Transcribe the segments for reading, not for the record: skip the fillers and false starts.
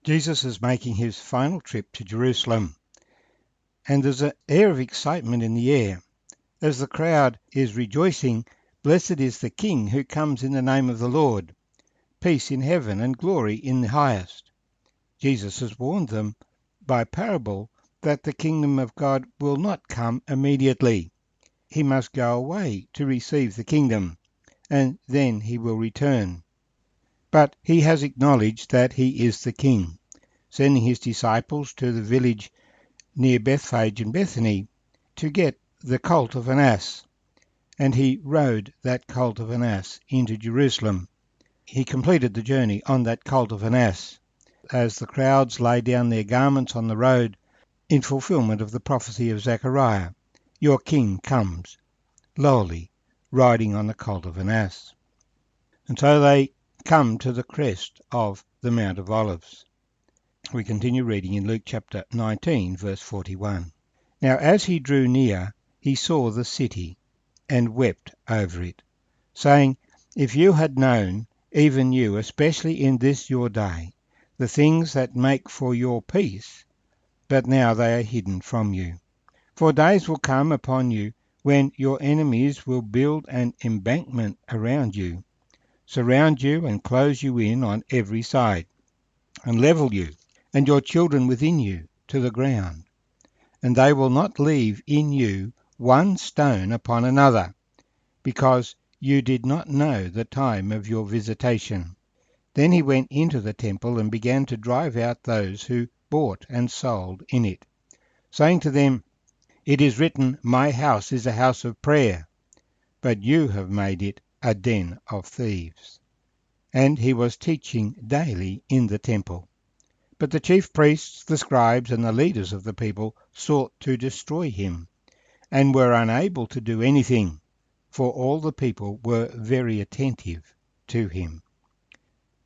Jesus is making his final trip to Jerusalem, and there's an air of excitement in the air. As the crowd is rejoicing, "Blessed is the King who comes in the name of the Lord, peace in heaven and glory in the highest." Jesus has warned them by parable that the kingdom of God will not come immediately. He must go away to receive the kingdom, and then he will return. But he has acknowledged that he is the king, sending his disciples to the village near Bethphage and Bethany to get the colt of an ass, and he rode that colt of an ass into Jerusalem. He completed the journey on that colt of an ass, as the crowds lay down their garments on the road, in fulfillment of the prophecy of Zechariah. Your king comes, lowly, riding on the colt of an ass. And so they come to the crest of the Mount of Olives. We continue reading in Luke chapter 19, verse 41. Now as he drew near, he saw the city, and wept over it, saying, "If you had known, even you, especially in this your day, the things that make for your peace, but now they are hidden from you. For days will come upon you when your enemies will build an embankment around you, surround you and close you in on every side, and level you and your children within you to the ground. And they will not leave in you one stone upon another, because you did not know the time of your visitation." Then he went into the temple and began to drive out those who bought and sold in it, saying to them, "It is written, my house is a house of prayer, but you have made it a den of thieves." And he was teaching daily in the temple. But the chief priests, the scribes, and the leaders of the people sought to destroy him, and were unable to do anything, for all the people were very attentive to him.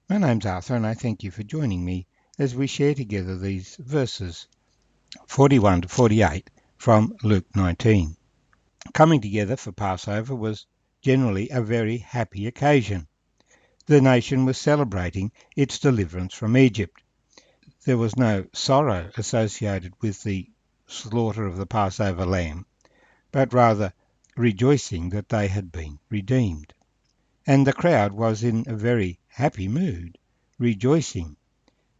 My name's Arthur, and I thank you for joining me as we share together these verses 41 to 48 from Luke 19. Coming together for Passover was generally a very happy occasion. The nation was celebrating its deliverance from Egypt. There was no sorrow associated with the slaughter of the Passover lamb, but rather rejoicing that they had been redeemed. And the crowd was in a very happy mood, rejoicing,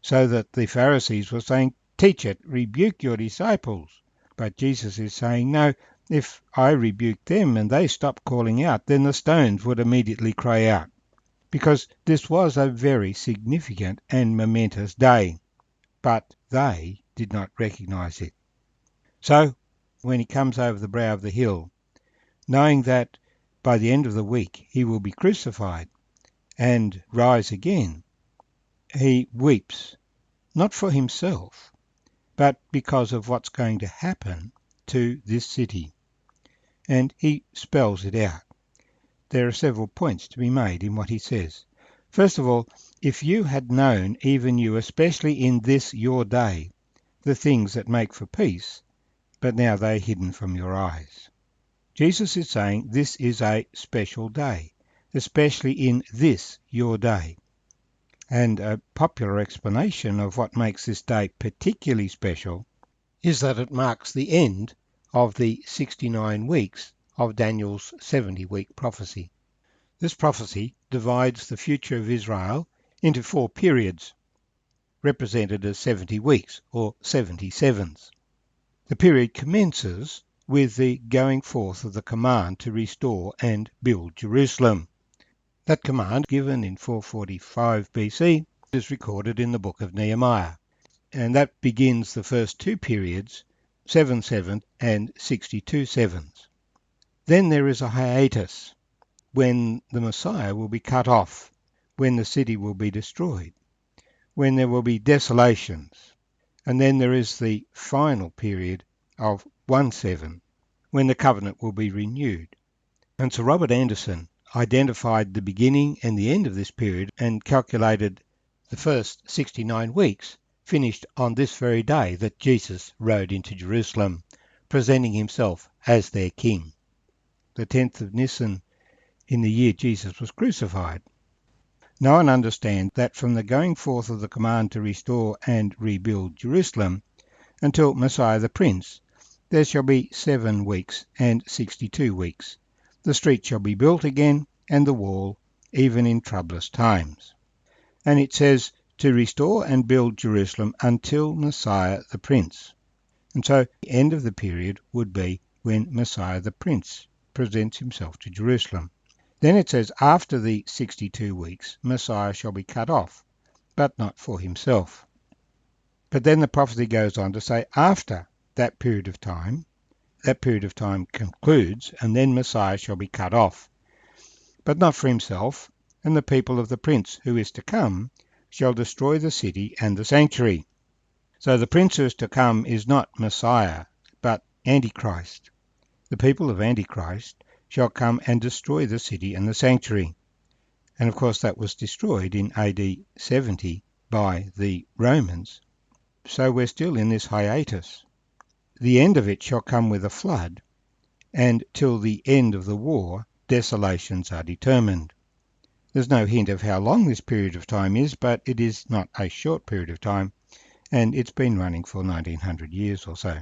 so that the Pharisees were saying, "Teacher, rebuke your disciples." But Jesus is saying, "No, if I rebuke them and they stop calling out, then the stones would immediately cry out," because this was a very significant and momentous day, but they did not recognize it. So when he comes over the brow of the hill, knowing that by the end of the week he will be crucified and rise again, he weeps, not for himself, but because of what's going to happen to this city. And he spells it out. There are several points to be made in what he says. First of all, if you had known, even you, especially in this your day, the things that make for peace, but now they are hidden from your eyes. Jesus is saying this is a special day, especially in this your day. And a popular explanation of what makes this day particularly special is that it marks the end of the 69 weeks of Daniel's 70-week prophecy. This prophecy divides the future of Israel into 4 periods, represented as 70 weeks or 77s. The period commences with the going forth of the command to restore and build Jerusalem. That command, given in 445 BC, is recorded in the book of Nehemiah, and that begins the first 2 periods, 77 and 62 sevens. Then there is a hiatus, when the Messiah will be cut off, when the city will be destroyed, when there will be desolations, and then there is the final period of 1/7, when the covenant will be renewed. And Sir Robert Anderson identified the beginning and the end of this period and calculated the first 69 weeks finished on this very day that Jesus rode into Jerusalem, presenting himself as their king, the 10th of Nisan in the year Jesus was crucified. Know and understand that from the going forth of the command to restore and rebuild Jerusalem until Messiah the Prince, there shall be 7 weeks and 62 weeks. The street shall be built again, and the wall, even in troublous times. And it says to restore and build Jerusalem until Messiah the Prince. And so the end of the period would be when Messiah the Prince presents himself to Jerusalem. Then it says after the 62 weeks, Messiah shall be cut off, but not for himself. But then the prophecy goes on to say after that period of time concludes, and then Messiah shall be cut off, but not for himself, and the people of the prince who is to come shall destroy the city and the sanctuary. So the prince who is to come is not Messiah, but Antichrist. The people of Antichrist shall come and destroy the city and the sanctuary. And of course that was destroyed in AD 70 by the Romans. So we're still in this hiatus. The end of it shall come with a flood, and till the end of the war, desolations are determined. There's no hint of how long this period of time is, but it is not a short period of time, and it's been running for 1900 years or so.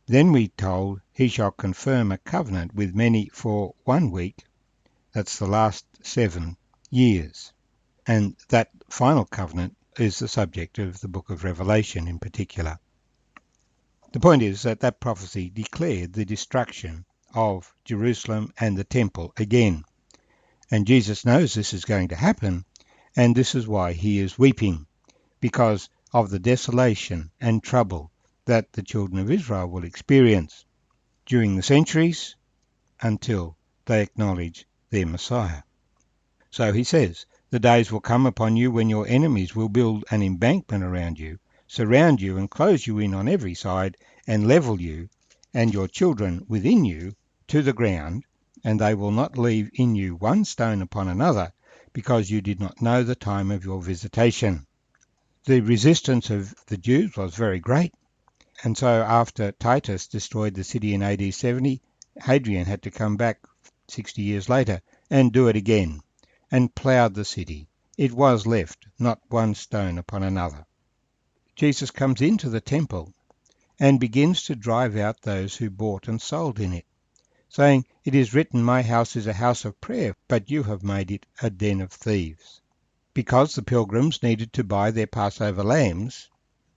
Then we told he shall confirm a covenant with many for 1 week, that's the last 7 years. And that final covenant is the subject of the book of Revelation in particular. The point is that that prophecy declared the destruction of Jerusalem and the temple again. And Jesus knows this is going to happen, and this is why he is weeping, because of the desolation and trouble that the children of Israel will experience during the centuries until they acknowledge their Messiah. So he says, the days will come upon you when your enemies will build an embankment around you, surround you and close you in on every side, and level you and your children within you to the ground, and they will not leave in you one stone upon another, because you did not know the time of your visitation. The resistance of the Jews was very great, and so after Titus destroyed the city in AD 70, Hadrian had to come back 60 years later and do it again, and ploughed the city. It was left, not one stone upon another. Jesus comes into the temple and begins to drive out those who bought and sold in it, saying, "It is written, my house is a house of prayer, but you have made it a den of thieves." Because the pilgrims needed to buy their Passover lambs,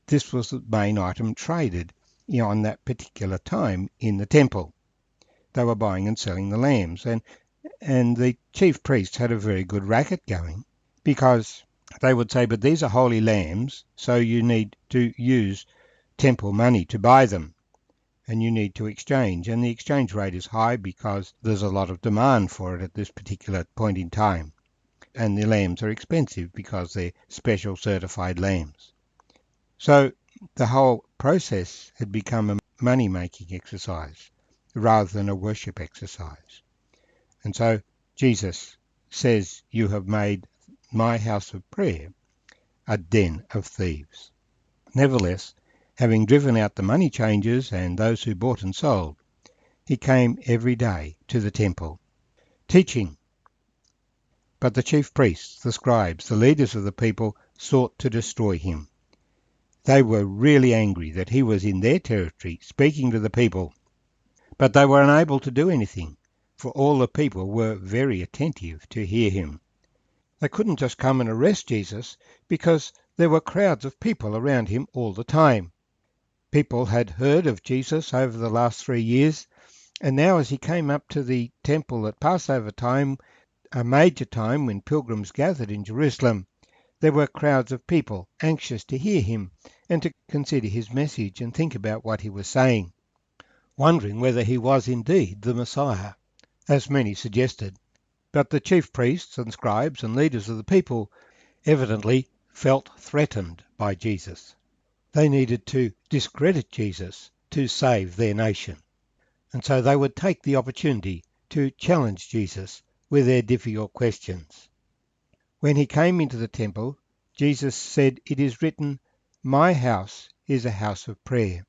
this was the main item traded on that particular time in the temple. They were buying and selling the lambs, and the chief priests had a very good racket going, because they would say, but these are holy lambs, so you need to use temple money to buy them, and you need to exchange, and the exchange rate is high because there's a lot of demand for it at this particular point in time, and the lambs are expensive because they're special certified lambs. So the whole process had become a money-making exercise rather than a worship exercise. And so Jesus says, you have made my house of prayer a den of thieves. Nevertheless, having driven out the money changers and those who bought and sold, he came every day to the temple, teaching. But the chief priests, the scribes, the leaders of the people sought to destroy him. They were really angry that he was in their territory speaking to the people, but they were unable to do anything, for all the people were very attentive to hear him. They couldn't just come and arrest Jesus because there were crowds of people around him all the time. People had heard of Jesus over the last 3 years, and now as he came up to the temple at Passover time, a major time when pilgrims gathered in Jerusalem, there were crowds of people anxious to hear him and to consider his message and think about what he was saying, wondering whether he was indeed the Messiah, as many suggested. But the chief priests and scribes and leaders of the people evidently felt threatened by Jesus. They needed to discredit Jesus to save their nation. And so they would take the opportunity to challenge Jesus with their difficult questions. When he came into the temple, Jesus said, "It is written, my house is a house of prayer."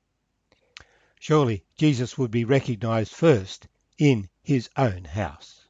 Surely Jesus would be recognized first in his own house.